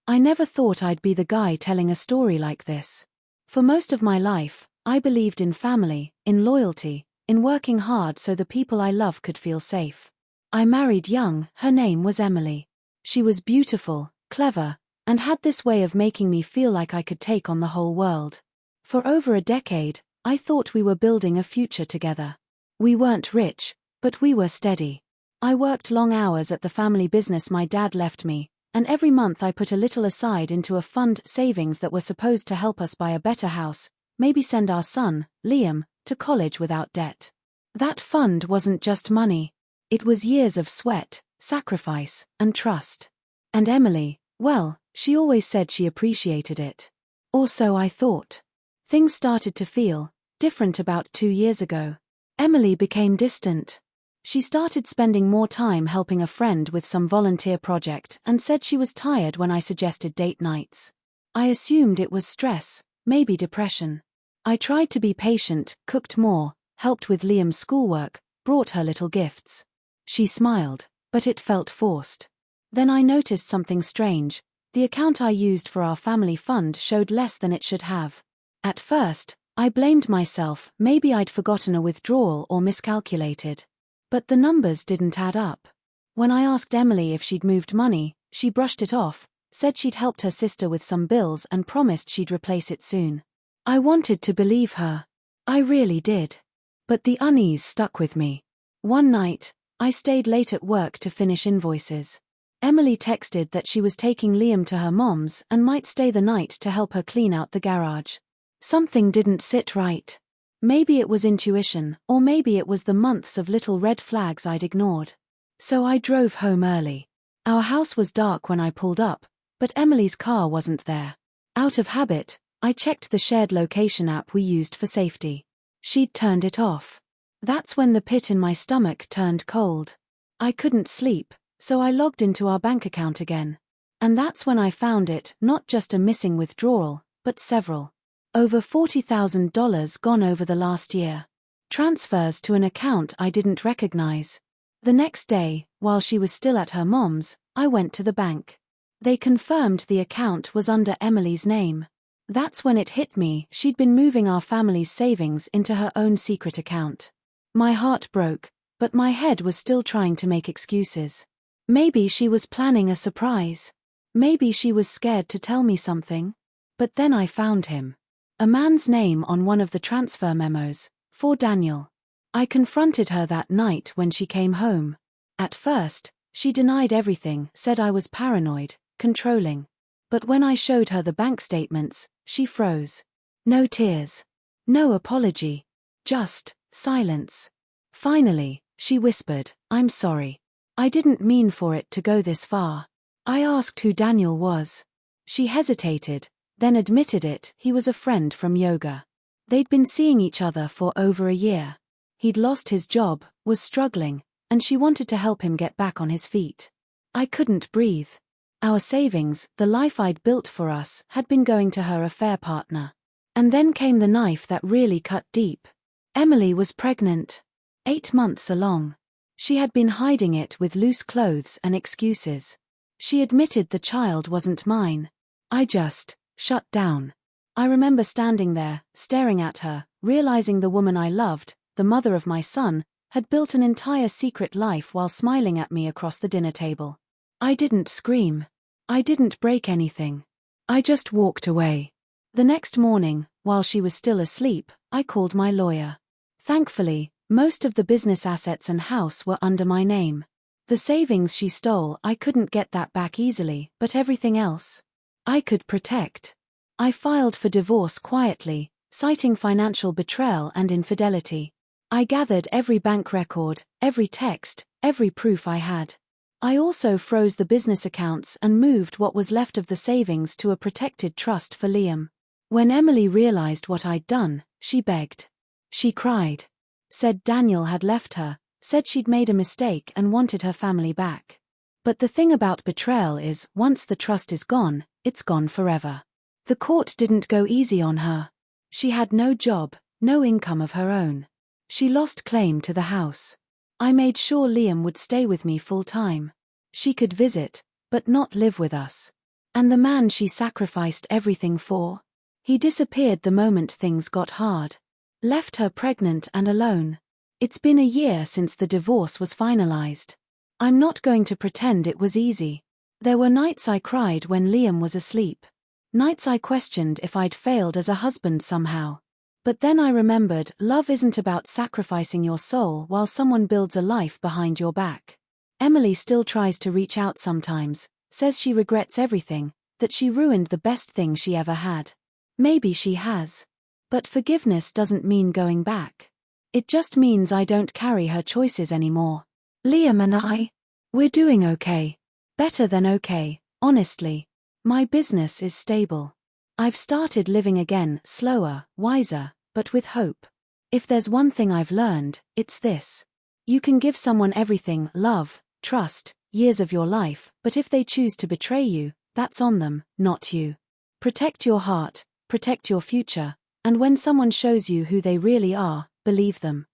I never thought I'd be the guy telling a story like this. For most of my life, I believed in family, in loyalty, in working hard so the people I love could feel safe. I married young, her name was Emily. She was beautiful, clever, and had this way of making me feel like I could take on the whole world. For over a decade, I thought we were building a future together. We weren't rich, but we were steady. I worked long hours at the family business my dad left me, and every month I put a little aside into a fund savings that were supposed to help us buy a better house, maybe send our son, Liam, to college without debt. That fund wasn't just money. It was years of sweat, sacrifice, and trust. And Emily, well, she always said she appreciated it. Or so I thought. Things started to feel different about 2 years ago. Emily became distant. She started spending more time helping a friend with some volunteer project and said she was tired when I suggested date nights. I assumed it was stress, maybe depression. I tried to be patient, cooked more, helped with Liam's schoolwork, brought her little gifts. She smiled, but it felt forced. Then I noticed something strange. The account I used for our family fund showed less than it should have. At first, I blamed myself, maybe I'd forgotten a withdrawal or miscalculated. But the numbers didn't add up. When I asked Emily if she'd moved money, she brushed it off, said she'd helped her sister with some bills and promised she'd replace it soon. I wanted to believe her. I really did. But the unease stuck with me. One night, I stayed late at work to finish invoices. Emily texted that she was taking Liam to her mom's and might stay the night to help her clean out the garage. Something didn't sit right. Maybe it was intuition, or maybe it was the months of little red flags I'd ignored. So I drove home early. Our house was dark when I pulled up, but Emily's car wasn't there. Out of habit, I checked the shared location app we used for safety. She'd turned it off. That's when the pit in my stomach turned cold. I couldn't sleep, so I logged into our bank account again. And that's when I found it, not just a missing withdrawal, but several. Over $40,000 gone over the last year. Transfers to an account I didn't recognize. The next day, while she was still at her mom's, I went to the bank. They confirmed the account was under Emily's name. That's when it hit me, she'd been moving our family's savings into her own secret account. My heart broke, but my head was still trying to make excuses. Maybe she was planning a surprise. Maybe she was scared to tell me something. But then I found him. A man's name on one of the transfer memos, for Daniel. I confronted her that night when she came home. At first, she denied everything, said I was paranoid, controlling. But when I showed her the bank statements, she froze. No tears. No apology. Just silence. Finally, she whispered, "I'm sorry. I didn't mean for it to go this far." I asked who Daniel was. She hesitated, then admitted it. He was a friend from yoga. They'd been seeing each other for over a year. He'd lost his job, was struggling, and she wanted to help him get back on his feet. I couldn't breathe. Our savings, the life I'd built for us, had been going to her affair partner. And then came the knife that really cut deep. Emily was pregnant. 8 months along. She had been hiding it with loose clothes and excuses. She admitted the child wasn't mine. I just shut down. I remember standing there, staring at her, realizing the woman I loved, the mother of my son, had built an entire secret life while smiling at me across the dinner table. I didn't scream. I didn't break anything. I just walked away. The next morning, while she was still asleep, I called my lawyer. Thankfully, most of the business assets and house were under my name. The savings she stole, I couldn't get that back easily, but everything else, I could protect. I filed for divorce quietly, citing financial betrayal and infidelity. I gathered every bank record, every text, every proof I had. I also froze the business accounts and moved what was left of the savings to a protected trust for Liam. When Emily realized what I'd done, she begged. She cried. Said Daniel had left her, said she'd made a mistake and wanted her family back. But the thing about betrayal is, once the trust is gone, it's gone forever. The court didn't go easy on her. She had no job, no income of her own. She lost claim to the house. I made sure Liam would stay with me full time. She could visit, but not live with us. And the man she sacrificed everything for? He disappeared the moment things got hard. Left her pregnant and alone. It's been a year since the divorce was finalized. I'm not going to pretend it was easy. There were nights I cried when Liam was asleep. Nights I questioned if I'd failed as a husband somehow. But then I remembered, love isn't about sacrificing your soul while someone builds a life behind your back. Emily still tries to reach out sometimes, says she regrets everything, that she ruined the best thing she ever had. Maybe she has. But forgiveness doesn't mean going back. It just means I don't carry her choices anymore. Liam and we're doing okay. Better than okay, honestly. My business is stable. I've started living again, slower, wiser, but with hope. If there's one thing I've learned, it's this. You can give someone everything, love, trust, years of your life, but if they choose to betray you, that's on them, not you. Protect your heart, protect your future, and when someone shows you who they really are, believe them.